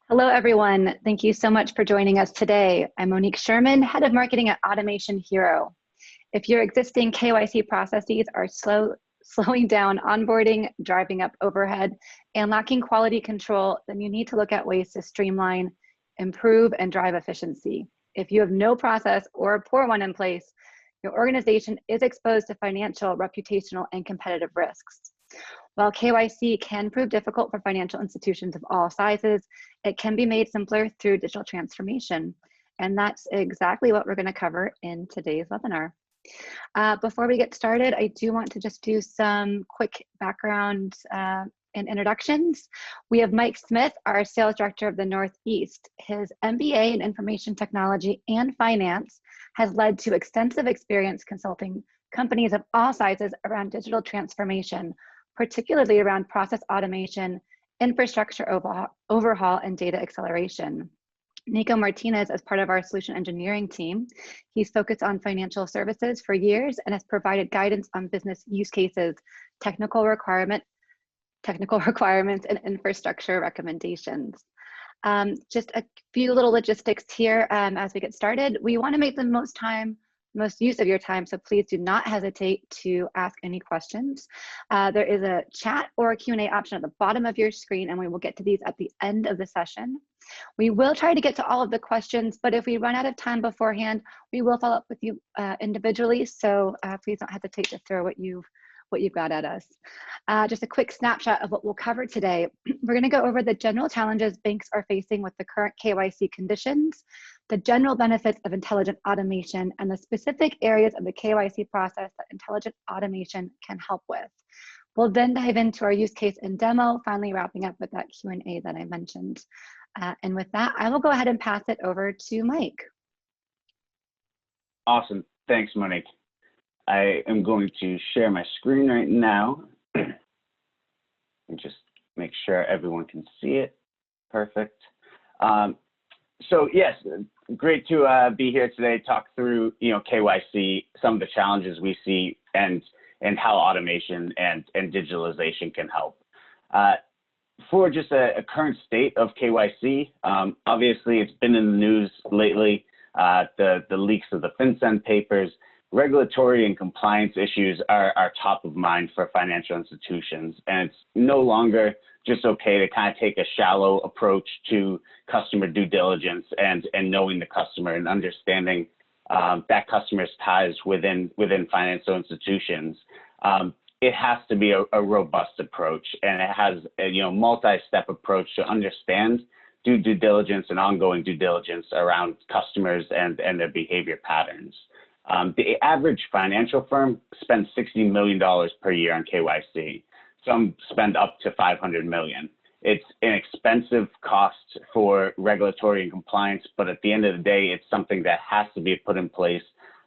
Hello, everyone. Thank you so much for joining us today. I'm Monique Sherman, Head of Marketing at Automation Hero. If your existing KYC processes are slowing down onboarding, driving up overhead, and lacking quality control, then you need to look at ways to streamline, improve, and drive efficiency. If you have no process or a poor one in place, your organization is exposed to financial, reputational, and competitive risks. While KYC can prove difficult for financial institutions of all sizes, it can be made simpler through digital transformation. And that's exactly what we're going to cover in today's webinar. Before we get started, I do want to just do some quick background and introductions. We have Mike Smith, our Sales Director of the Northeast. His MBA in Information Technology and Finance has led to extensive experience consulting companies of all sizes around digital transformation, particularly around process automation, infrastructure overhaul, and data acceleration. Domenico Martinez is part of our solution engineering team. He's focused on financial services for years and has provided guidance on business use cases, technical requirements, and infrastructure recommendations. Just a few little logistics here as we get started. We want to make the most use of your time, so please do not hesitate to ask any questions. There is a chat or a Q&A option at the bottom of your screen, and we will get to these at the end of the session. We will try to get to all of the questions, but if we run out of time beforehand, we will follow up with you individually, so please don't hesitate to throw what you've got at us. Just a quick snapshot of what we'll cover today. We're going to go over the general challenges banks are facing with the current KYC conditions, the general benefits of intelligent automation, and the specific areas of the KYC process that intelligent automation can help with. We'll then dive into our use case and demo, finally wrapping up with that Q&A that I mentioned. And with that, I will go ahead and pass it over to Mike. Awesome. Thanks, Monique. I am going to share my screen right now and just make sure everyone can see it. Perfect. So yes, great to be here today, talk through KYC, some of the challenges we see, and how automation and digitalization can help. For just a current state of KYC, obviously it's been in the news lately, the leaks of the FinCEN papers. Regulatory and compliance issues are top of mind for financial institutions, and it's no longer just okay to kind of take a shallow approach to customer due diligence and knowing the customer and understanding that customer's ties within financial institutions. It has to be a robust approach, and it has a multi-step approach to understand due diligence and ongoing due diligence around customers and their behavior patterns. The average financial firm spends $60 million per year on KYC. Some spend up to $500 million. It's an expensive cost for regulatory and compliance, but at the end of the day, it's something that has to be put in place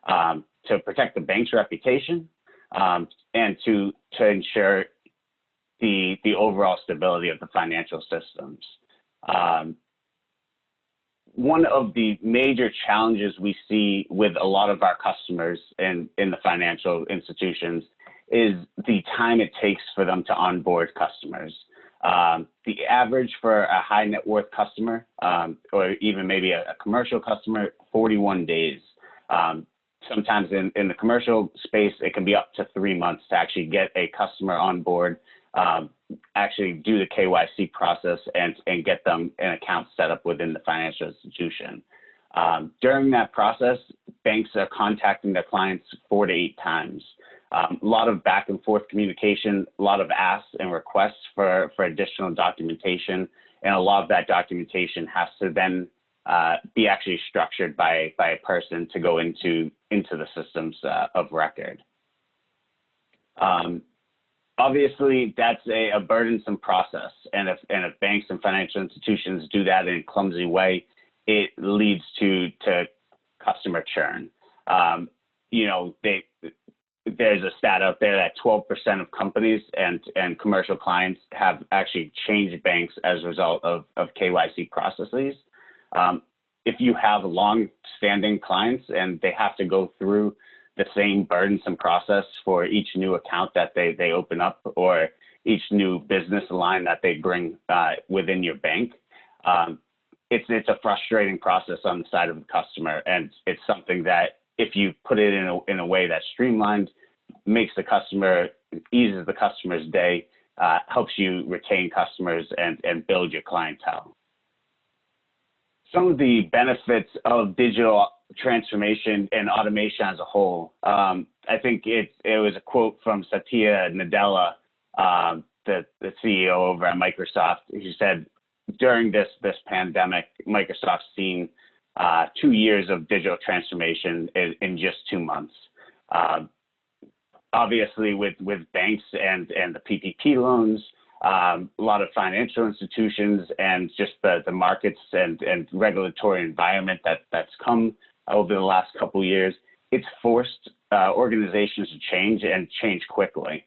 to protect the bank's reputation and to ensure the overall stability of the financial systems. One of the major challenges we see with a lot of our customers in the financial institutions is the time it takes for them to onboard customers. The average for a high net worth customer, or even maybe a commercial customer, 41 days. Sometimes in the commercial space, it can be up to 3 months to actually get a customer on board, actually do the KYC process and get them an account set up within the financial institution. During that process, banks are contacting their clients 4 to 8 times. A lot of back and forth communication, a lot of asks and requests for additional documentation, and a lot of that documentation has to then be actually structured by a person to go into the systems of record. Obviously, that's a burdensome process, and if banks and financial institutions do that in a clumsy way, it leads to customer churn. There's a stat out there that 12% of companies and commercial clients have actually changed banks as a result of KYC processes. If you have long-standing clients and they have to go through the same burdensome process for each new account that they open up or each new business line that they bring within your bank, it's a frustrating process on the side of the customer, and it's something that if you put it in a way that's streamlined, makes the customer, eases the customer's day, helps you retain customers and build your clientele. Some of the benefits of digital transformation and automation as a whole. I think it was a quote from Satya Nadella, the CEO over at Microsoft. He said, during this pandemic, Microsoft's seen 2 years of digital transformation in just 2 months. Obviously, with banks and the PPP loans, a lot of financial institutions, and just the markets and regulatory environment that's come over the last couple of years, it's forced organizations to change and change quickly.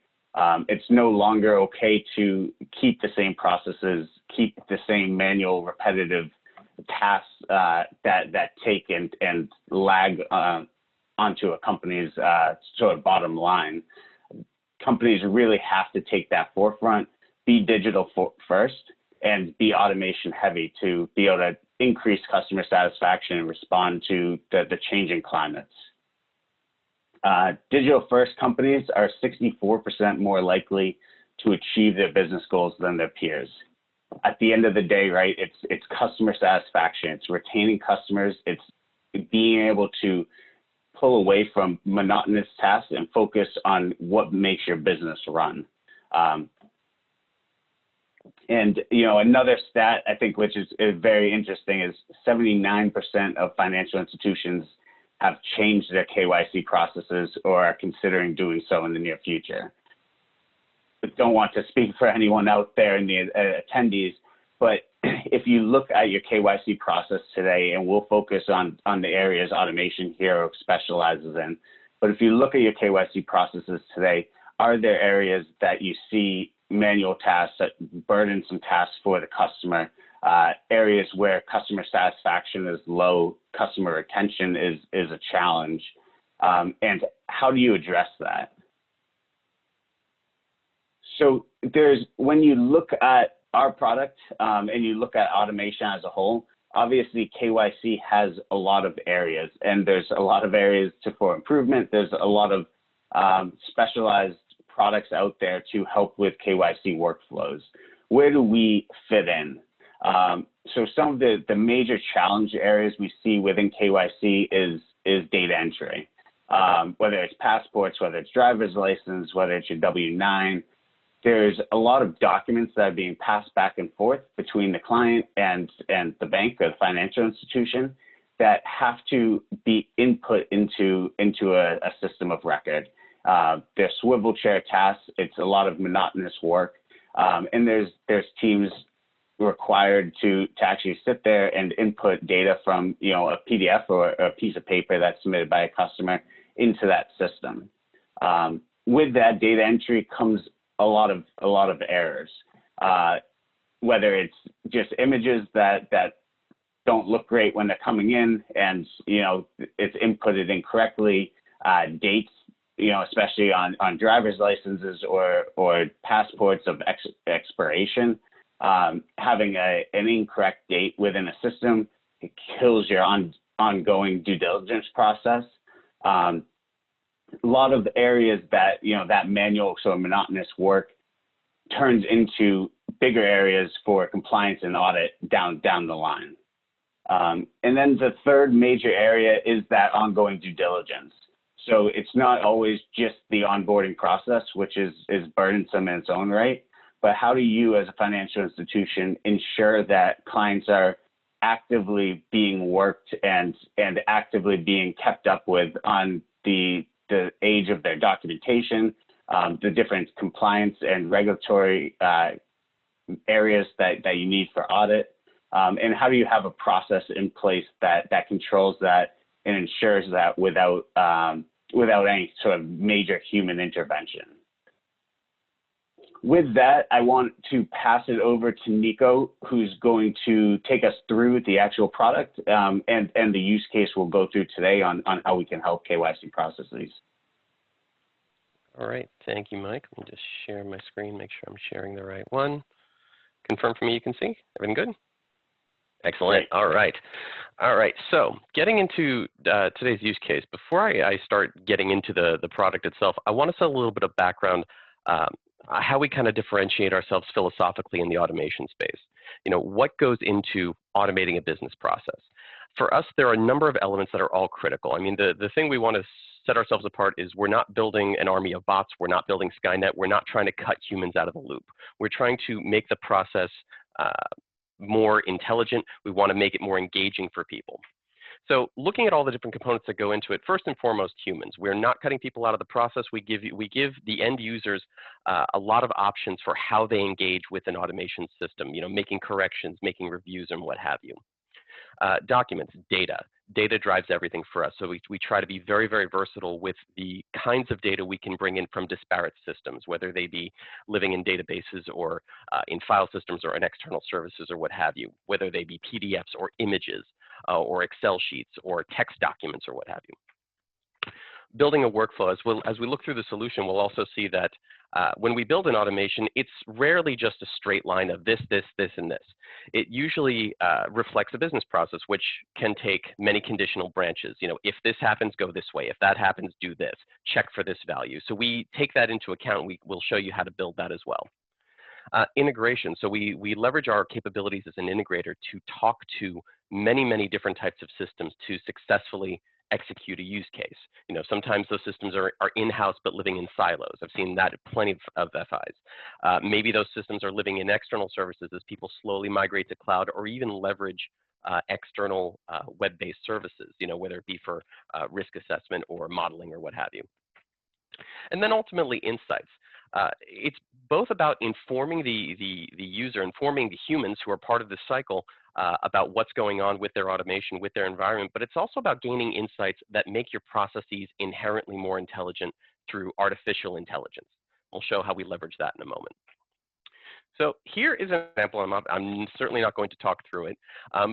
It's no longer okay to keep the same processes, keep the same manual, repetitive tasks that take and lag onto a company's sort of bottom line. Companies really have to take that forefront, be digital first, and be automation heavy to be able to increase customer satisfaction and respond to the changing climates. Digital first companies are 64% more likely to achieve their business goals than their peers. At the end of the day, right, it's customer satisfaction, it's retaining customers, it's being able to pull away from monotonous tasks and focus on what makes your business run. And another stat I think which is very interesting is 79% of financial institutions have changed their KYC processes or are considering doing so in the near future. I don't want to speak for anyone out there in the attendees, but if you look at your KYC process today, and we'll focus on the areas Automation Hero specializes in, but if you look at your KYC processes today, are there areas that you see manual tasks, that burdensome tasks for the customer, areas where customer satisfaction is low, customer retention is a challenge, and how do you address that? So when you look at our product and you look at automation as a whole, obviously KYC has a lot of areas, and there's a lot of areas for improvement. There's a lot of specialized products out there to help with KYC workflows. Where do we fit in? So some of the major challenge areas we see within KYC is data entry, whether it's passports, whether it's driver's license, whether it's your W-9. There's a lot of documents that are being passed back and forth between the client and the bank or the financial institution that have to be input into a system of record. They're swivel chair tasks. It's a lot of monotonous work, and there's teams required to actually sit there and input data from a PDF or a piece of paper that's submitted by a customer into that system. With that data entry comes a lot of errors, whether it's just images that don't look great when they're coming in, and it's inputted incorrectly, dates, especially on driver's licenses or passports of expiration, having an incorrect date within a system, it kills your ongoing due diligence process. A lot of the areas that that manual sort of monotonous work turns into bigger areas for compliance and audit down the line. And then the third major area is that ongoing due diligence. So it's not always just the onboarding process, which is burdensome in its own right, but how do you as a financial institution ensure that clients are actively being worked and actively being kept up with on the age of their documentation, the different compliance and regulatory areas that you need for audit, and how do you have a process in place that controls that and ensures that without any sort of major human intervention. With that, I want to pass it over to Nico, who's going to take us through the actual product and the use case we'll go through today on how we can help KYC processes. All right, thank you, Mike. Let me just share my screen, make sure I'm sharing the right one. Confirm for me you can see. Everything good? Excellent. All right. All right. So getting into today's use case, before I start getting into the product itself, I want to set a little bit of background, how we kind of differentiate ourselves philosophically in the automation space. What goes into automating a business process? For us, there are a number of elements that are all critical. I mean, the thing we want to set ourselves apart is we're not building an army of bots. We're not building Skynet. We're not trying to cut humans out of the loop. We're trying to make the process more intelligent. We want to make it more engaging for people. So looking at all the different components that go into it, first and foremost, humans. We're not cutting people out of the process. We give the end users a lot of options for how they engage with an automation system, making corrections, making reviews, and what have you. Documents, data. Data drives everything for us. So we try to be very, very versatile with the kinds of data we can bring in from disparate systems, whether they be living in databases or in file systems or in external services or what have you, whether they be PDFs or images or Excel sheets or text documents or what have you. Building a workflow, as we look through the solution, we'll also see that when we build an automation, it's rarely just a straight line of this, this, this, and this. It usually reflects a business process, which can take many conditional branches. If this happens, go this way. If that happens, do this. Check for this value. So we take that into account. We'll show you how to build that as well. Integration. So we leverage our capabilities as an integrator to talk to many, many different types of systems to successfully execute a use case. Sometimes those systems are in-house but living in silos. I've seen that plenty of FIs. Maybe those systems are living in external services as people slowly migrate to cloud or even leverage external web-based services, whether it be for risk assessment or modeling or what have you. And then ultimately insights. It's both about informing the user, informing the humans who are part of this cycle about what's going on with their automation, with their environment, but it's also about gaining insights that make your processes inherently more intelligent through artificial intelligence. We'll show how we leverage that in a moment. So here is an example. I'm certainly not going to talk through it,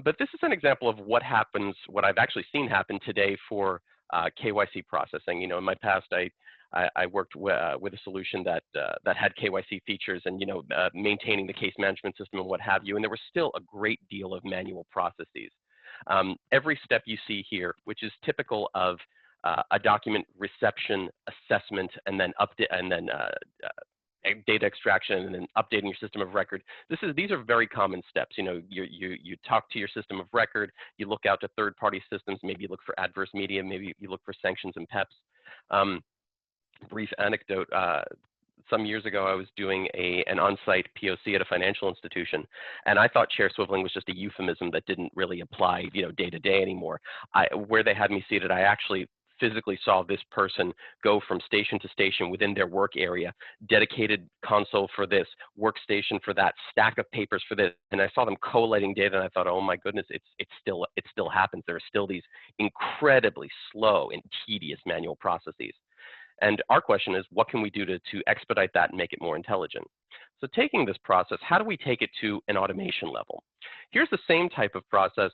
but this is an example of what happens, what I've actually seen happen today for KYC processing. In my past, I worked with a solution that had KYC features and maintaining the case management system and what have you, and there was still a great deal of manual processes. Every step you see here, which is typical of a document reception, assessment, and then data extraction, and then updating your system of record. These are very common steps. You talk to your system of record, you look out to third-party systems, maybe you look for adverse media, maybe you look for sanctions and PEPs. Brief anecdote, some years ago I was doing an on-site POC at a financial institution, and I thought chair swiveling was just a euphemism that didn't really apply day to day anymore. Where they had me seated, I actually physically saw this person go from station to station within their work area, dedicated console for this, workstation for that, stack of papers for this, and I saw them collating data, and I thought, oh my goodness, it still happens. There are still these incredibly slow and tedious manual processes. And our question is, what can we do to expedite that and make it more intelligent? So taking this process, how do we take it to an automation level? Here's the same type of process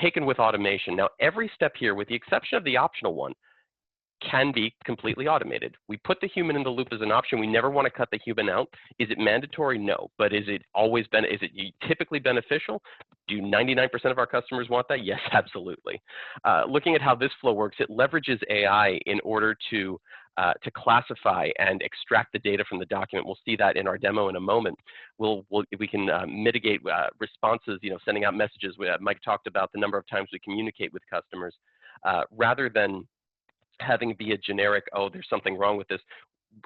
taken with automation. Now, every step here, with the exception of the optional one, can be completely automated. We put the human in the loop as an option. We never want to cut the human out. Is it mandatory? No. But is it typically beneficial? Do 99% of our customers want that? Yes, absolutely. Looking at how this flow works, it leverages AI in order to classify and extract the data from the document. We'll see that in our demo in a moment. We can mitigate responses, sending out messages. Mike talked about the number of times we communicate with customers rather than having it be a generic, oh, there's something wrong with this.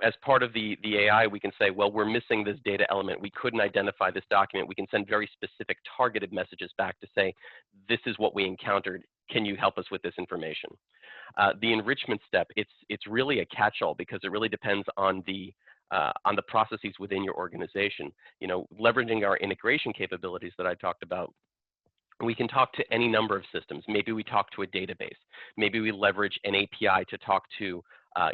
As part of the AI, we can say, well, we're missing this data element. We couldn't identify this document. We can send very specific targeted messages back to say, this is what we encountered. Can you help us with this information? The enrichment step, it's really a catch-all because it really depends on the processes within your organization. Leveraging our integration capabilities that I talked about, we can talk to any number of systems. Maybe we talk to a database. Maybe we leverage an API to talk to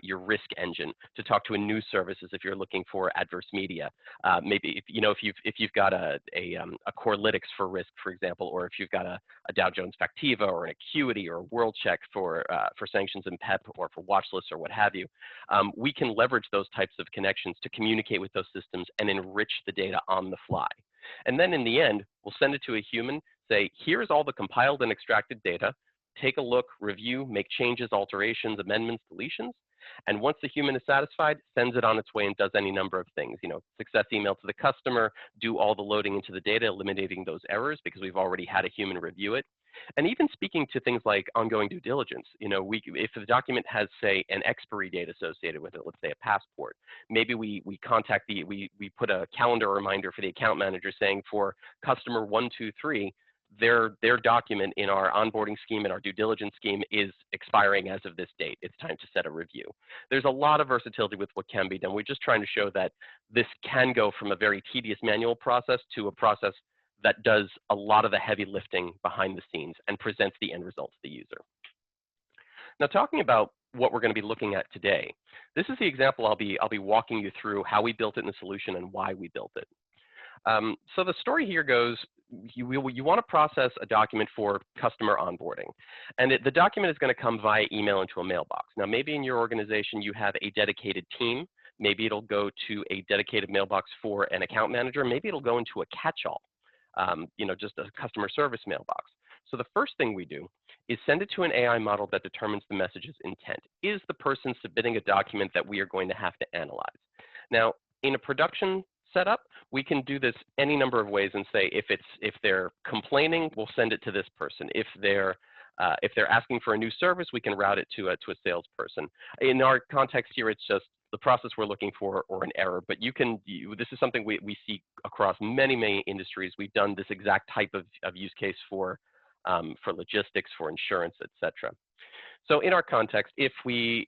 your risk engine, to talk to a news services if you're looking for adverse media. Maybe if you've got a Corelytics for risk, for example, or if you've got a Dow Jones Factiva or an Acuity or a World Check for sanctions and PEP or for watch lists or what have you, we can leverage those types of connections to communicate with those systems and enrich the data on the fly. And then in the end, we'll send it to a human, say, here's all the compiled and extracted data. Take a look, review, make changes, alterations, amendments, deletions. And once the human is satisfied, sends it on its way and does any number of things. Success email to the customer, do all the loading into the data, eliminating those errors because we've already had a human review it. And even speaking to things like ongoing due diligence, if the document has, say, an expiry date associated with it, let's say a passport, maybe we put a calendar reminder for the account manager saying for customer 123, their document in our onboarding scheme and our due diligence scheme is expiring as of this date. It's time to set a review. There's a lot of versatility with what can be done. We're just trying to show that this can go from a very tedious manual process to a process that does a lot of the heavy lifting behind the scenes and presents the end result to the user. Now, talking about what we're going to be looking at today, this is the example I'll be walking you through how we built it in the solution and why we built it. So the story here goes, you want to process a document for customer onboarding. And the document is going to come via email into a mailbox. Now, maybe in your organization, you have a dedicated team. Maybe it'll go to a dedicated mailbox for an account manager. Maybe it'll go into a catch-all, just a customer service mailbox. So the first thing we do is send it to an AI model that determines the message's intent. Is the person submitting a document that we are going to have to analyze? Now, in a production setup, we can do this any number of ways and say if they're complaining, we'll send it to this person. If they're asking for a new service, we can route it to a salesperson. In our context here, it's just the process we're looking for or an error. But this is something we see across many industries. We've done this exact type of use case for logistics, for insurance, etc. So in our context, if the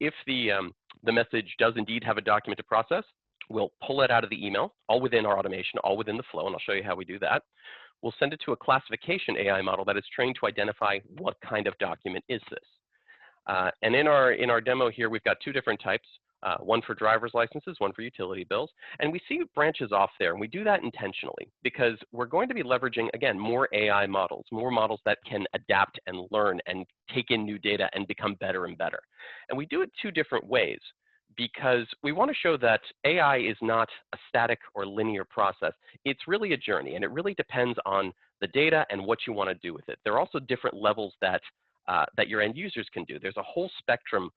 message does indeed have a document to process, we'll pull it out of the email, all within our automation, all within the flow, and I'll show you how we do that. We'll send it to a classification AI model that is trained to identify what kind of document is this. And in our demo here, we've got two different types, one for driver's licenses, one for utility bills, and we see branches off there, and we do that intentionally because we're going to be leveraging, again, more AI models, more models that can adapt and learn and take in new data and become better and better. And we do it two different ways, because we want to show that AI is not a static or linear process. It's really a journey, and it really depends on the data and what you want to do with it. There are also different levels that your end users can do. There's a whole spectrum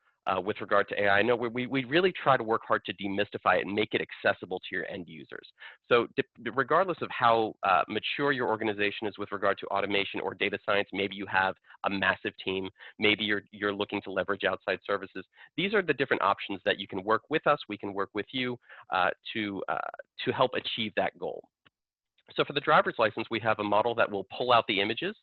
with regard to AI. I know we really try to work hard to demystify it and make it accessible to your end users. So regardless of how mature your organization is with regard to automation or data science, maybe you have a massive team, maybe you're looking to leverage outside services. These are the different options that you can work with us, we can work with you to help achieve that goal. So for the driver's license, we have a model that will pull out the images.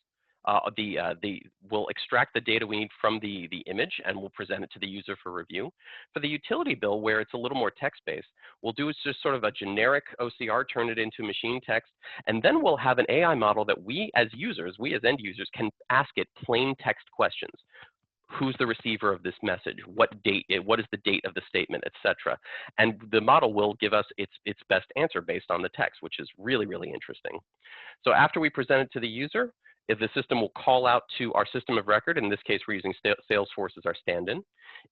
We'll extract the data we need from the image and we'll present it to the user for review. For the utility bill, where it's a little more text-based, we'll do just sort of a generic OCR, turn it into machine text, and then we'll have an AI model that we as end users, can ask it plain text questions. Who's the receiver of this message? What is the date of the statement, etc. And the model will give us its best answer based on the text, which is really interesting. So after we present it to the user, if the system will call out to our system of record, in this case, we're using Salesforce as our stand-in.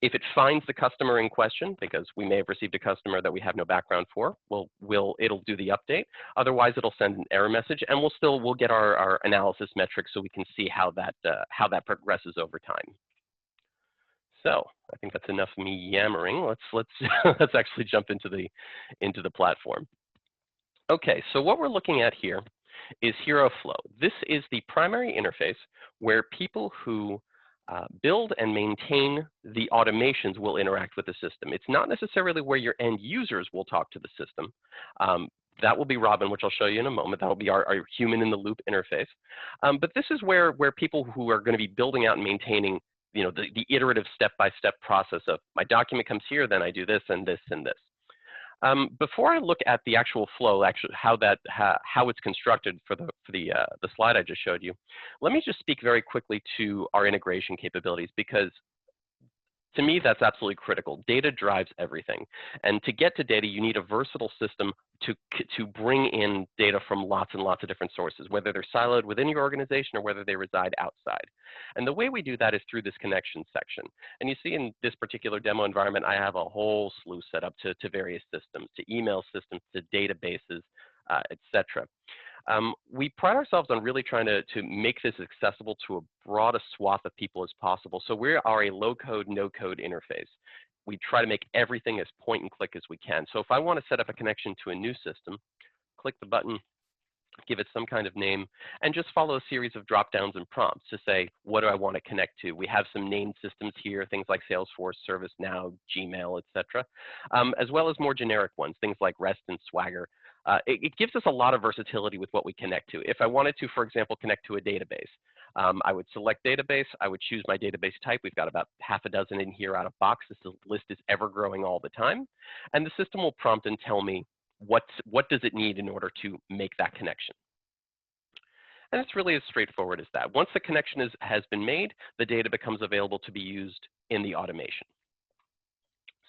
If it finds the customer in question, because we may have received a customer that we have no background for, it'll do the update. Otherwise, it'll send an error message, and we'll get our analysis metrics so we can see how that progresses over time. So I think that's enough me yammering. Let's actually jump into the platform. Okay, so what we're looking at here is Hero Flow. This is the primary interface where people who build and maintain the automations will interact with the system. It's not necessarily where your end users will talk to the system. That will be Robin, which I'll show you in a moment. That will be our human in the loop interface. But this is where people who are going to be building out and maintaining the iterative step-by-step process of my document comes here, then I do this and this and this. Before I look at the actual flow, how it's constructed for the slide I just showed you, let me just speak very quickly to our integration capabilities, because to me, that's absolutely critical. Data drives everything. And to get to data, you need a versatile system to bring in data from lots and lots of different sources, whether they're siloed within your organization or whether they reside outside. And the way we do that is through this connection section. And you see in this particular demo environment, I have a whole slew set up to various systems, to email systems, to databases, etc. We pride ourselves on really trying to make this accessible to a broad a swath of people as possible. So we are a low-code, no-code interface. We try to make everything as point and click as we can. So if I want to set up a connection to a new system, click the button, give it some kind of name, and just follow a series of drop downs and prompts to say, what do I want to connect to? We have some named systems here, things like Salesforce, ServiceNow, Gmail, etc., as well as more generic ones, things like REST and Swagger. It gives us a lot of versatility with what we connect to. If I wanted to, for example, connect to a database, I would select database, I would choose my database type. We've got about half a dozen in here out of box. This list is ever growing all the time. And the system will prompt and tell me what does it need in order to make that connection. And it's really as straightforward as that. Once the connection has been made, the data becomes available to be used in the automation.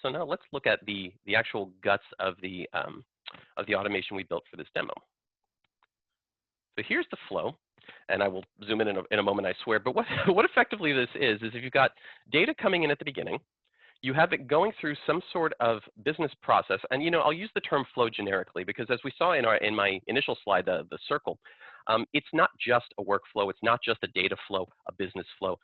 So now let's look at the actual guts of the automation we built for this demo. So here's the flow, and I will zoom in a moment, I swear. But what effectively this is if you've got data coming in at the beginning, you have it going through some sort of business process. And I'll use the term flow generically because as we saw in my initial slide, the circle, it's not just a workflow. It's not just a data flow, a business flow,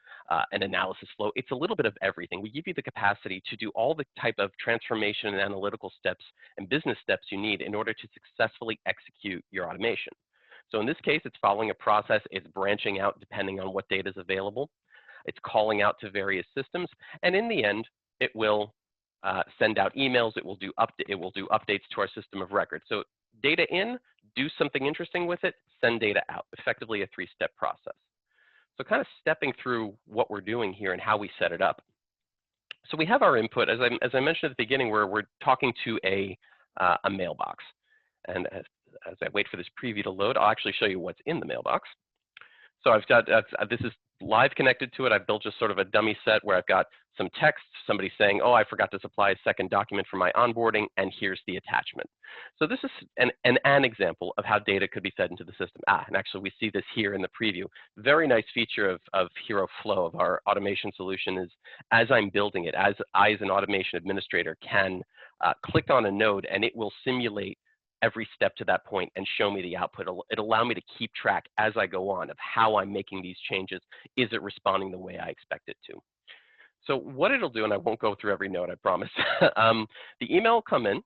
an analysis flow. It's a little bit of everything. We give you the capacity to do all the type of transformation and analytical steps and business steps you need in order to successfully execute your automation. So in this case, it's following a process. It's branching out depending on what data is available. It's calling out to various systems. And in the end, it will send out emails. It will do updates to our system of record. So data in, do something interesting with it, send data out. Effectively a three-step process. So kind of stepping through what we're doing here and how we set it up. So we have our input. As I mentioned at the beginning, we're talking to a mailbox. And as I wait for this preview to load, I'll actually show you what's in the mailbox. So I've got, this is live connected to it. I've built just sort of a dummy set where I've got some text, somebody saying, oh, I forgot to supply a second document for my onboarding, and here's the attachment. So this is an example of how data could be fed into the system. And actually we see this here in the preview. Very nice feature of Hero Flow, of our automation solution, is as I'm building it, as I as an automation administrator can click on a node and it will simulate every step to that point and show me the output. It'll allow me to keep track as I go on of how I'm making these changes. Is it responding the way I expect it to? So what it'll do, and I won't go through every node, I promise. The email will come in.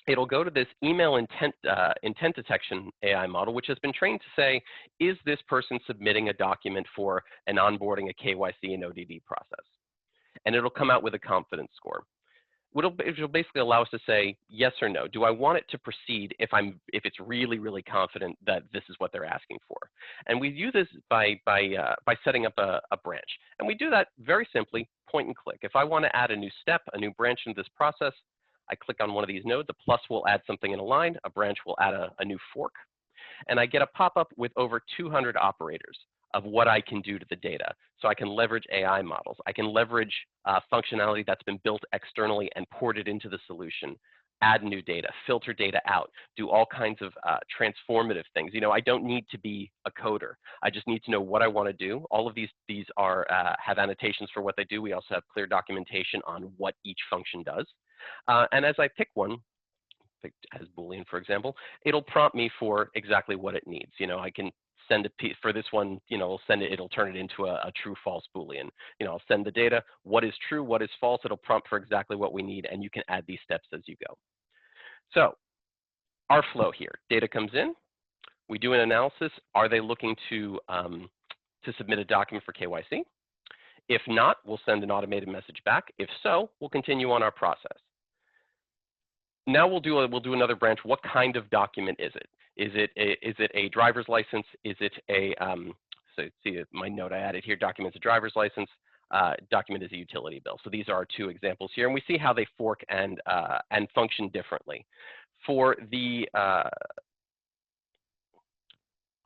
It'll go to this email intent detection AI model, which has been trained to say, is this person submitting a document for an onboarding, a KYC, and ODD process? And it'll come out with a confidence score. It'll basically allow us to say yes or no. Do I want it to proceed if it's really, really confident that this is what they're asking for? And we do this by setting up a branch. And we do that very simply, point and click. If I want to add a new step, a new branch into this process, I click on one of these nodes. A plus will add something in a line. A branch will add a new fork. And I get a pop-up with over 200 operators of what I can do to the data. So I can leverage AI models. I can leverage functionality that's been built externally and ported into the solution, add new data, filter data out, do all kinds of transformative things. I don't need to be a coder. I just need to know what I want to do. All of these are have annotations for what they do. We also have clear documentation on what each function does. And as I pick one, as Boolean, for example, it'll prompt me for exactly what it needs. I can send a piece for this one, it'll turn it into a true false Boolean. I'll send the data, what is true, what is false, it'll prompt for exactly what we need, and you can add these steps as you go. So our flow here, data comes in, we do an analysis. Are they looking to submit a document for KYC? If not, we'll send an automated message back. If so, we'll continue on our process. Now we'll do another branch. What kind of document is it? Is it a driver's license? Is it a so see my note I added here? Document's a driver's license. Document is a utility bill. So these are our two examples here, and we see how they fork and function differently. For the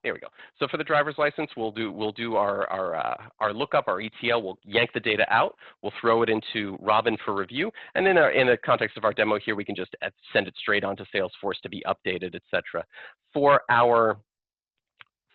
here we go. So for the driver's license, we'll do our lookup, our ETL. We'll yank the data out. We'll throw it into Robin for review. And then in the context of our demo here, we can just send it straight onto Salesforce to be updated, etc. For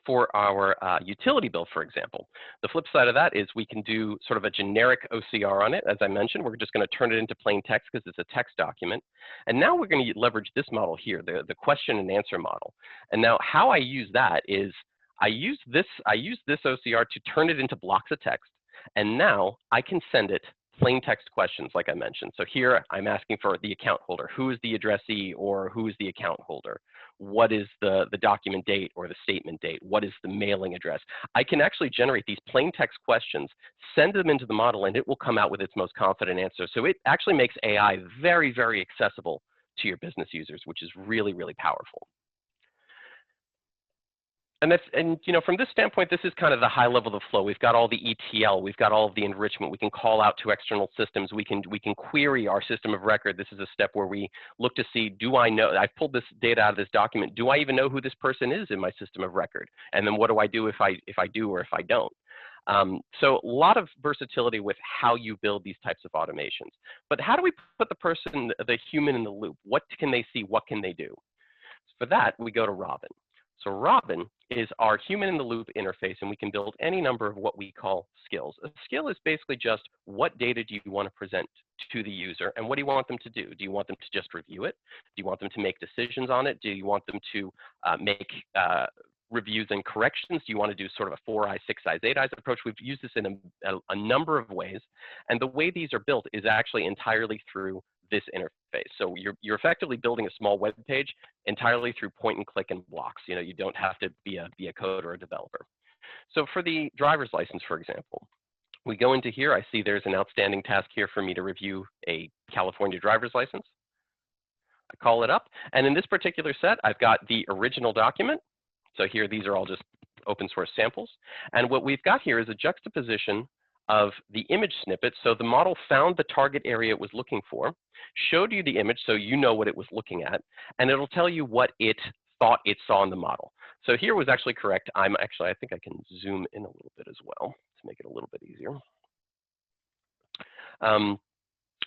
for our utility bill, for example. The flip side of that is we can do sort of a generic OCR on it. As I mentioned, we're just going to turn it into plain text because it's a text document. And now we're going to leverage this model here, the question and answer model. And now how I use that is I use this OCR to turn it into blocks of text. And now I can send it plain text questions like I mentioned. So here I'm asking for the account holder. Who is the addressee or who is the account holder? What is the document date or the statement date? What is the mailing address? I can actually generate these plain text questions, send them into the model, and it will come out with its most confident answer. So it actually makes AI very, very accessible to your business users, which is really, really powerful. And you know, from this standpoint, this is kind of the high level of the flow. We've got all the ETL, we've got all of the enrichment. We can call out to external systems. We can query our system of record. This is a step where we look to see, do I know, I've pulled this data out of this document. Do I even know who this person is in my system of record? And then what do I do if I do or if I don't? So a lot of versatility with how you build these types of automations. But how do we put the human in the loop? What can they see? What can they do? For that, we go to Robin. So Robin is our human in the loop interface, and we can build any number of what we call skills. A skill is basically just what data do you want to present to the user, and what do you want them to do? Do you want them to just review it? Do you want them to make decisions on it? Do you want them to make reviews and corrections? Do you want to do sort of a 4 eyes, 6 eyes, 8 eyes approach? We've used this in a number of ways, and the way these are built is actually entirely through this interface. So you're effectively building a small web page entirely through point and click and blocks. You know, you don't have to be a coder or a developer. So for the driver's license, for example, we go into here. I see there's an outstanding task here for me to review a California driver's license. I call it up, and in this particular set, I've got the original document. So here, these are all just open source samples. And what we've got here is a juxtaposition of the image snippet. So the model found the target area it was looking for, showed you the image so you know what it was looking at, and it'll tell you what it thought it saw in the model. So here was actually correct. I think I can zoom in a little bit as well to make it a little bit easier.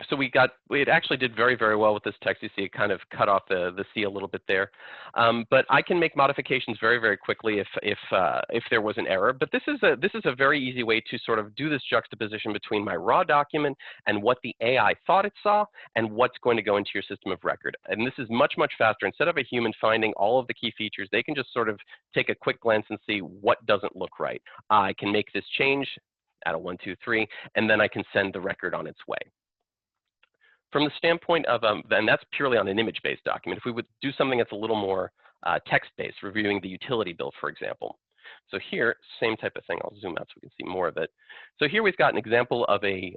So it actually did very, very well with this text. You see it kind of cut off the C a little bit there. But I can make modifications very, very quickly if there was an error. But this is a very easy way to sort of do this juxtaposition between my raw document and what the AI thought it saw and what's going to go into your system of record. And this is much, much faster. Instead of a human finding all of the key features, they can just sort of take a quick glance and see what doesn't look right. I can make this change, add a 1, 2, 3, and then I can send the record on its way. From the standpoint of, and that's purely on an image-based document. If we would do something that's a little more text-based, reviewing the utility bill, for example. So here, same type of thing. I'll zoom out so we can see more of it. So here we've got an example of a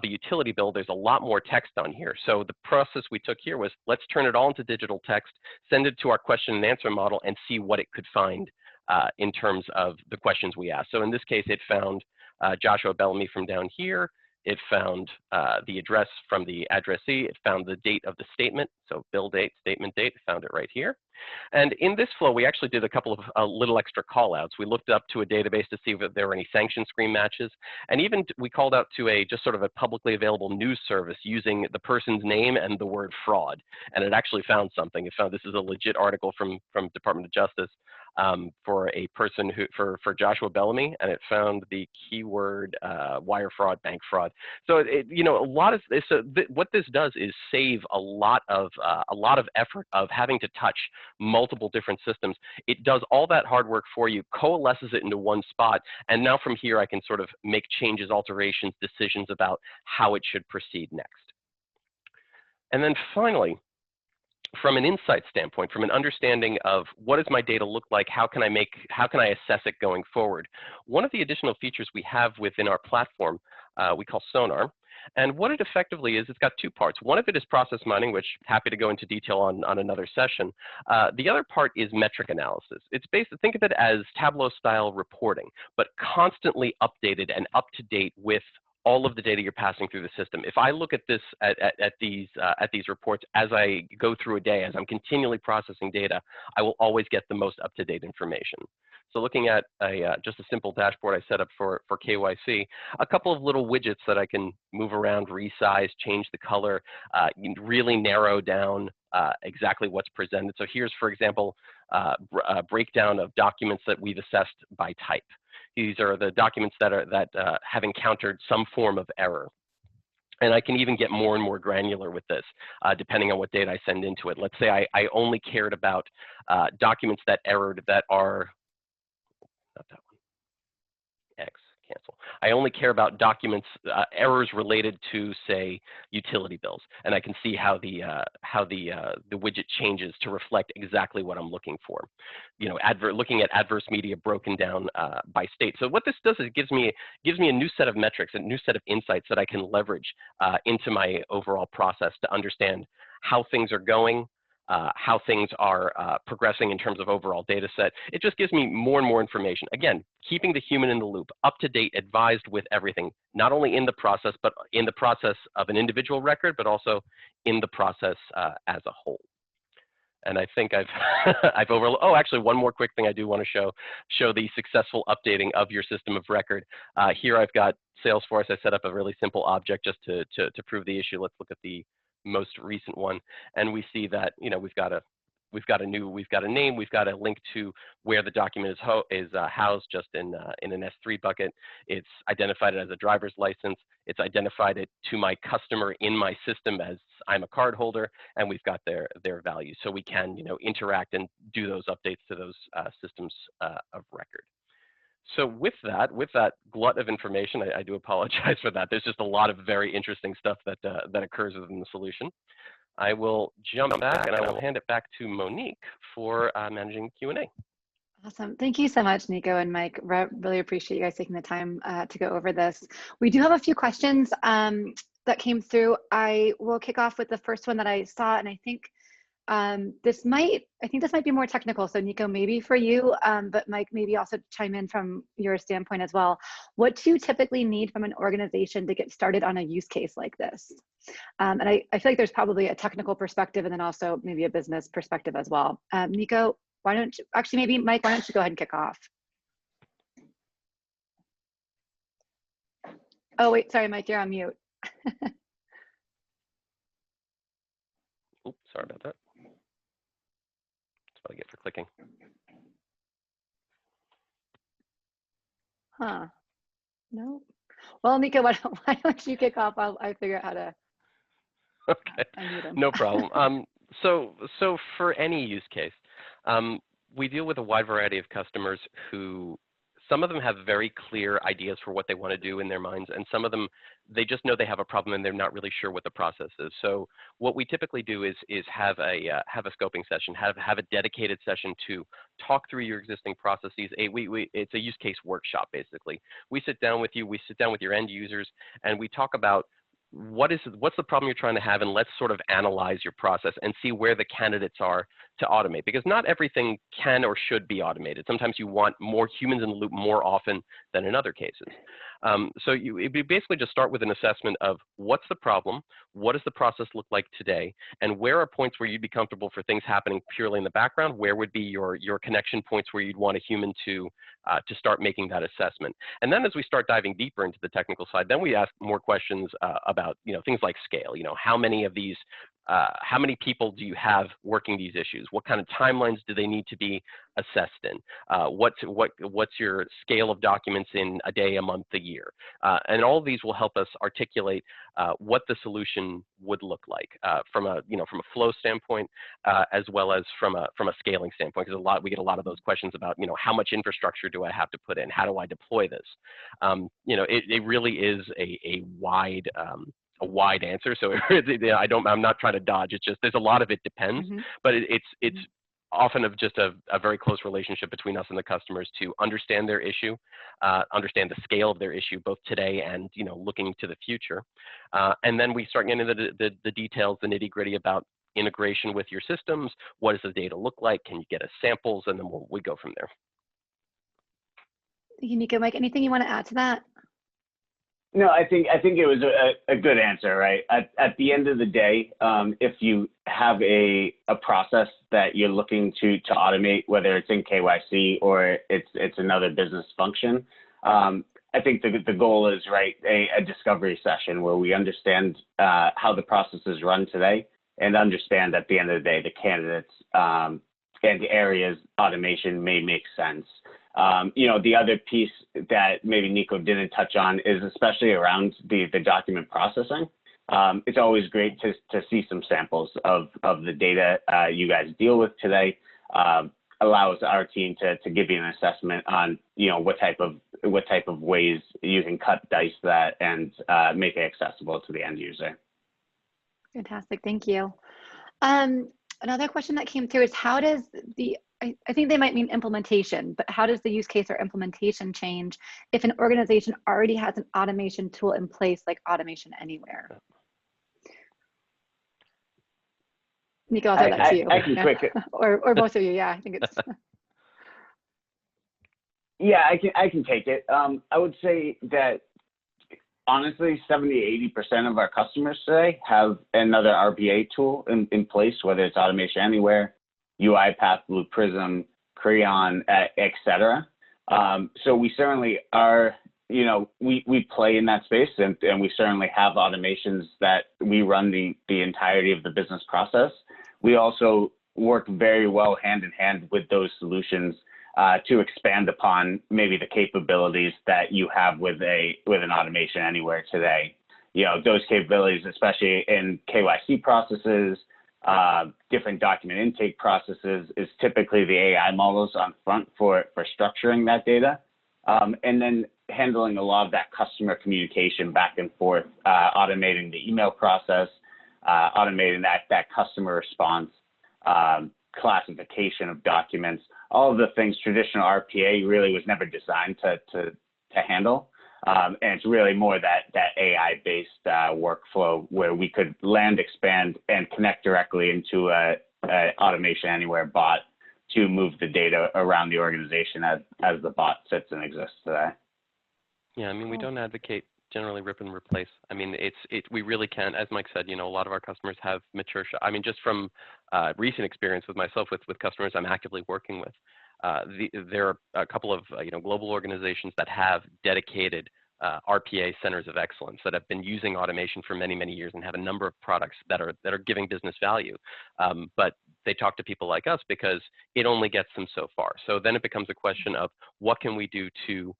utility bill. There's a lot more text on here. So the process we took here was, let's turn it all into digital text, send it to our question and answer model, and see what it could find in terms of the questions we asked. So in this case, it found Joshua Bellamy from down here. It found the address from the addressee. It found the date of the statement. So bill date, statement date, found it right here. And in this flow, we actually did a couple of little extra call outs. We looked up to a database to see if there were any sanction screen matches. And even we called out to just sort of a publicly available news service using the person's name and the word fraud. And it actually found something. It found this is a legit article from Department of Justice for a person for Joshua Bellamy, and it found the keyword wire fraud, bank fraud. So you know, what this does is save a lot of effort of having to touch multiple different systems. It does all that hard work for you, coalesces it into one spot, and now from here I can sort of make changes, alterations, decisions about how it should proceed next. And then finally, from an insight standpoint, from an understanding of what does my data look like, how can I assess it going forward? One of the additional features we have within our platform, we call Sonar. And what it effectively is, it's got two parts. One of it is process mining, which happy to go into detail on another session. The other part is metric analysis. It's think of it as Tableau style reporting, but constantly updated and up to date with all of the data you're passing through the system. If I look at this at these reports as I go through a day, as I'm continually processing data, I will always get the most up-to-date information. So looking at just a simple dashboard I set up for KYC, a couple of little widgets that I can move around, resize, change the color, really narrow down exactly what's presented. So here's, for example, breakdown of documents that we've assessed by type. These are the documents that have encountered some form of error. And I can even get more and more granular with this, depending on what data I send into it. Let's say I only cared about documents that errored that are, not that one, X, cancel. I only care about documents, errors related to, say, utility bills. And I can see how the widget changes to reflect exactly what I'm looking for. You know, looking at adverse media broken down by state. So what this does is it gives me a new set of metrics, a new set of insights that I can leverage into my overall process to understand how things are going, how things are progressing in terms of overall data set. It just gives me more and more information. Again, keeping the human in the loop, up to date, advised with everything, not only in the process, but in the process of an individual record, but also in the process as a whole. And I think I've overlooked, oh, actually one more quick thing I do want to show the successful updating of your system of record. Here I've got Salesforce. I set up a really simple object just to prove the issue. Let's look at the most recent one, and we see that, you know, we've got a name, we've got a link to where the document is housed just in an S3 bucket. It's identified it as a driver's license. It's identified it to my customer in my system as I'm a card holder, and we've got their values. So we can, you know, interact and do those updates to those systems of record. So with that glut of information, I do apologize for that. There's just a lot of very interesting stuff that occurs within the solution. I will jump back and I will hand it back to Monique for managing Q&A. Awesome. Thank you so much, Nico and Mike. Really appreciate you guys taking the time to go over this. We do have a few questions that came through. I will kick off with the first one that I saw, and I think this might be more technical. So Nico, maybe for you, but Mike, maybe also chime in from your standpoint as well. What do you typically need from an organization to get started on a use case like this? And I feel like there's probably a technical perspective and then also maybe a business perspective as well. Nico, why don't you, actually maybe Mike, why don't you go ahead and kick off? Oh wait, sorry Mike, you're on mute. Oops, sorry about that. That's what I get for clicking. Huh, no. Well, Nico, why don't you kick off? I'll figure out how to Okay, no problem. So for any use case, we deal with a wide variety of customers who, some of them have very clear ideas for what they want to do in their minds, and some of them, they just know they have a problem and they're not really sure what the process is. So what we typically do is have a scoping session, have a dedicated session to talk through your existing processes. It's a use case workshop, basically. We sit down with you, we sit down with your end users, and we talk about what's the problem you're trying to have, and let's sort of analyze your process and see where the candidates are to automate, because not everything can or should be automated. Sometimes you want more humans in the loop more often than in other cases. So we basically just start with an assessment of what's the problem, what does the process look like today, and where are points where you'd be comfortable for things happening purely in the background, where would be your connection points where you'd want a human to start making that assessment. And then as we start diving deeper into the technical side, then we ask more questions about, you know, things like scale. You know, how many of these, how many people do you have working these issues? What kind of timelines do they need to be assessed in? What's your scale of documents in a day, a month, a year? And all of these will help us articulate what the solution would look like from a flow standpoint, as well as from a scaling standpoint. Because we get a lot of those questions about, you know, how much infrastructure do I have to put in? How do I deploy this? You know, it really is a wide answer. So I'm not trying to dodge. It's just, there's a lot of it depends, but it's often of just a very close relationship between us and the customers to understand their issue, understand the scale of their issue, both today and, you know, looking to the future. And then we start getting into the details, the nitty gritty about integration with your systems. What does the data look like? Can you get us samples? And then we go from there. Thank you, Nico. Mike, anything you want to add to that? No, I think it was a good answer, right? At the end of the day, if you have a process that you're looking to automate, whether it's in KYC or it's another business function, I think the goal is, right, a discovery session where we understand how the process is run today and understand at the end of the day the candidates areas automation may make sense. You know, the other piece that maybe Nico didn't touch on is especially around the document processing. It's always great to see some samples of the data you guys deal with today. Allows our team to give you an assessment on, you know, what type of ways you can cut dice that and make it accessible to the end user. Fantastic, thank you. Another question that came through is how does I think they might mean implementation, but how does the use case or implementation change if an organization already has an automation tool in place like Automation Anywhere? Nico, I'll throw that to you. I can quick it. or both of you, yeah, I think it's. Yeah, I can take it. I would say that honestly, 70–80% of our customers today have another RPA tool in place, whether it's Automation Anywhere, UiPath, Blue Prism, Crayon, etc. So we certainly are, you know, we play in that space, and we certainly have automations that we run the entirety of the business process. We also work very well hand in hand with those solutions to expand upon maybe the capabilities that you have with an Automation Anywhere today. You know, those capabilities, especially in KYC processes, different document intake processes, is typically the AI models on front for structuring that data, and then handling a lot of that customer communication back and forth, automating the email process, automating that customer response, classification of documents, all of the things traditional RPA really was never designed to handle. And it's really more that AI-based workflow where we could land, expand, and connect directly into a Automation Anywhere bot to move the data around the organization as the bot sits and exists today. Yeah, I mean, we don't advocate generally rip and replace. I mean, we really can, as Mike said, you know, a lot of our customers have mature, I mean, just from recent experience with myself with customers I'm actively working with, there are a couple of, you know, global organizations that have dedicated RPA centers of excellence that have been using automation for many, many years and have a number of products that are giving business value. But they talk to people like us because it only gets them so far. So then it becomes a question of what can we do to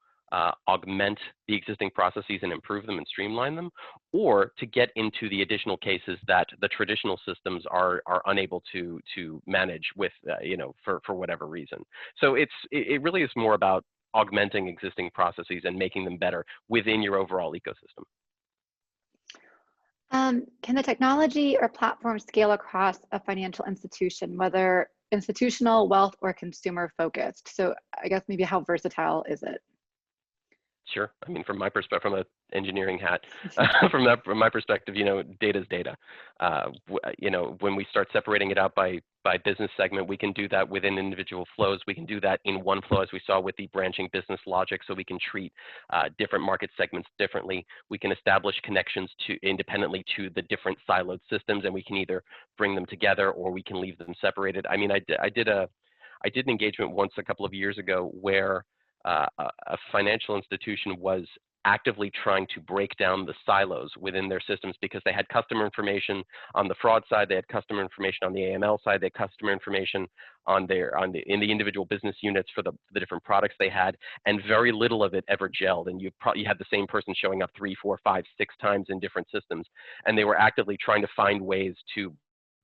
augment the existing processes and improve them and streamline them, or to get into the additional cases that the traditional systems are unable to manage with, you know, for whatever reason. So it really is more about augmenting existing processes and making them better within your overall ecosystem. Can the technology or platform scale across a financial institution, whether institutional, wealth, or consumer focused? So I guess maybe how versatile is it? Sure. I mean, from my perspective, from an engineering hat, from my perspective, you know, data's data. You know, when we start separating it out by business segment, we can do that within individual flows. We can do that in one flow, as we saw with the branching business logic, so we can treat different market segments differently. We can establish connections independently to the different siloed systems, and we can either bring them together or we can leave them separated. I mean, I did an engagement once a couple of years ago where a financial institution was actively trying to break down the silos within their systems because they had customer information on the fraud side, they had customer information on the AML side, they had customer information in the individual business units for the different products they had, and very little of it ever gelled. And you had the same person showing up 3, 4, 5, 6 times in different systems, and they were actively trying to find ways to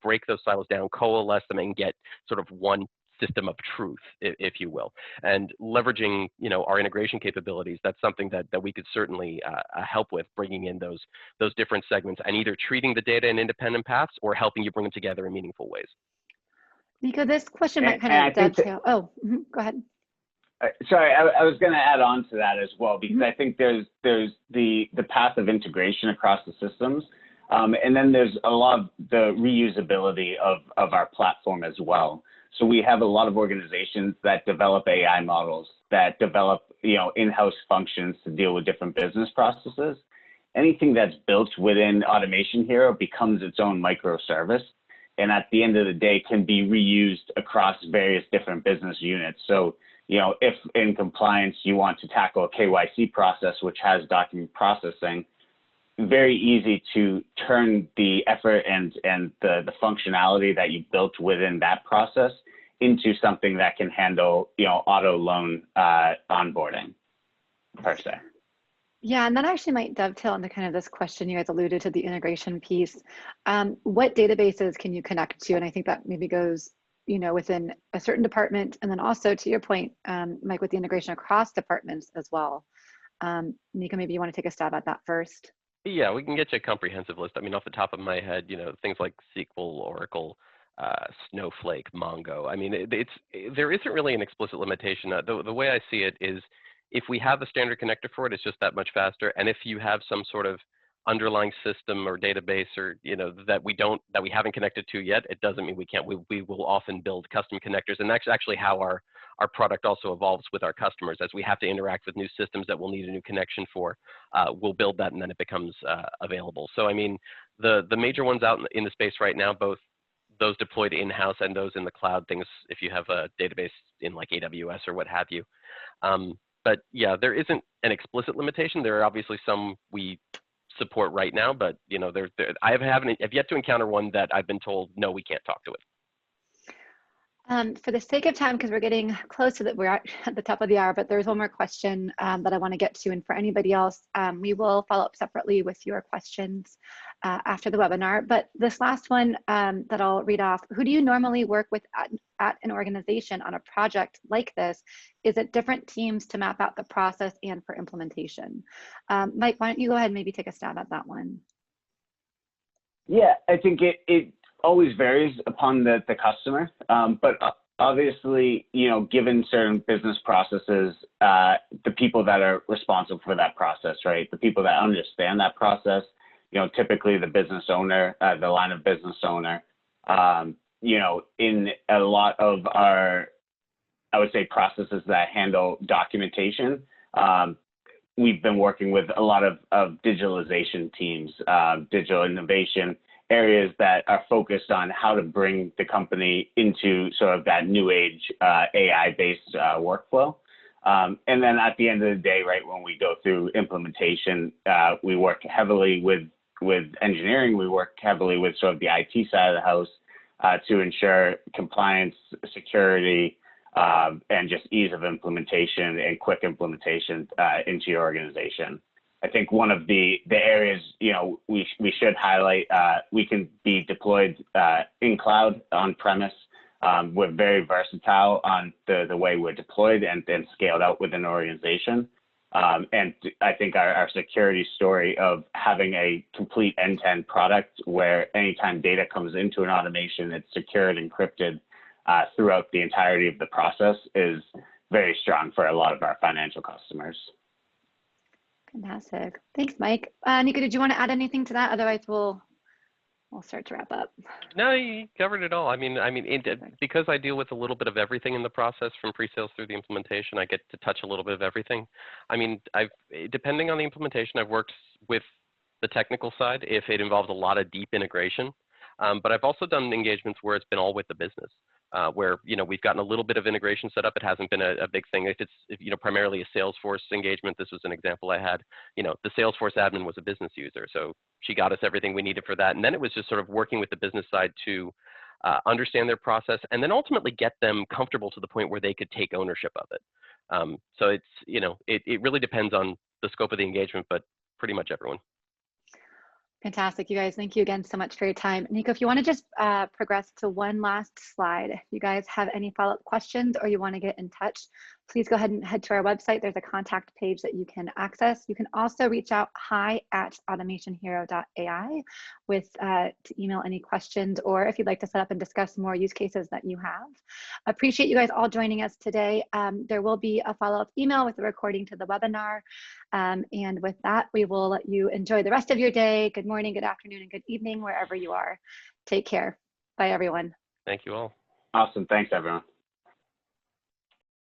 break those silos down, coalesce them, and get sort of one system of truth, if you will. And leveraging, you know, our integration capabilities, that's something that we could certainly help with, bringing in those different segments and either treating the data in independent paths or helping you bring them together in meaningful ways. Nico, this question might kind of dovetail. Go ahead. Sorry, I was going to add on to that as well, because I think there's the path of integration across the systems, and then there's a lot of the reusability of our platform as well. So we have a lot of organizations that develop AI models, that develop, you know, in-house functions to deal with different business processes. Anything that's built within Automation Hero becomes its own microservice, and at the end of the day can be reused across various different business units. So, you know, if in compliance you want to tackle a KYC process which has document processing, very easy to turn the effort and the functionality that you built within that process into something that can handle, auto loan onboarding per se. Yeah, and that actually might dovetail into kind of this question you guys alluded to, the integration piece. What databases can you connect to? And I think that maybe goes, within a certain department, and then also to your point, Mike, with the integration across departments as well. Nico, maybe you want to take a stab at that first. Yeah, we can get you a comprehensive list. I mean, off the top of my head, things like SQL, Oracle, Snowflake, Mongo. I mean, there isn't really an explicit limitation. The way I see it is, if we have a standard connector for it, it's just that much faster. And if you have some sort of underlying system or database, or that we haven't connected to yet, it doesn't mean we can't. We will often build custom connectors, and that's actually how our product also evolves with our customers. As we have to interact with new systems that we'll need a new connection for, we'll build that, and then it becomes available. So I mean, the major ones out in the space right now, both those deployed in-house and those in the cloud, things if you have a database in like AWS or what have you. But yeah, there isn't an explicit limitation. There are obviously some we support right now, but I have yet to encounter one that I've been told, no, we can't talk to it. For the sake of time, because we're getting close to we're at the top of the hour, but there's one more question that I want to get to. And for anybody else, we will follow up separately with your questions after the webinar. But this last one that I'll read off, who do you normally work with at an organization on a project like this? Is it different teams to map out the process and for implementation? Mike, why don't you go ahead and maybe take a stab at that one? Yeah, I think it always varies upon the customer, but obviously, given certain business processes, the people that are responsible for that process, right? The people that understand that process, typically the business owner, the line of business owner, in a lot of our, I would say, processes that handle documentation, we've been working with a lot of digitalization teams, digital innovation areas that are focused on how to bring the company into sort of that new age AI-based workflow. And then at the end of the day, right, when we go through implementation, we work heavily with engineering, we work heavily with sort of the IT side of the house to ensure compliance, security, and just ease of implementation and quick implementation into your organization. I think one of the areas, we should highlight, we can be deployed in cloud, on premise. We're very versatile on the way we're deployed and scaled out within an organization. And I think our security story of having a complete end-to-end product where anytime data comes into an automation, it's secured, encrypted throughout the entirety of the process is very strong for a lot of our financial customers. Fantastic. Thanks, Mike. Nico, did you want to add anything to that? Otherwise, we'll start to wrap up. No, you covered it all. I mean, because I deal with a little bit of everything in the process from pre-sales through the implementation, I get to touch a little bit of everything. I mean, depending on the implementation, I've worked with the technical side if it involves a lot of deep integration. But I've also done engagements where it's been all with the business. Where we've gotten a little bit of integration set up. It hasn't been a big thing. If it's primarily a Salesforce engagement, this was an example I had. The Salesforce admin was a business user, so she got us everything we needed for that. And then it was just sort of working with the business side to understand their process, and then ultimately get them comfortable to the point where they could take ownership of it. So it's it really depends on the scope of the engagement, but pretty much everyone. Fantastic, you guys. Thank you again so much for your time. Nico, if you want to just progress to one last slide, if you guys have any follow-up questions or you want to get in touch, please go ahead and head to our website. There's a contact page that you can access. You can also reach out hi@automationhero.ai to email any questions, or if you'd like to set up and discuss more use cases that you have. Appreciate you guys all joining us today. There will be a follow-up email with the recording to the webinar. And with that, we will let you enjoy the rest of your day. Good morning, good afternoon, and good evening, wherever you are. Take care. Bye, everyone. Thank you all. Awesome. Thanks, everyone.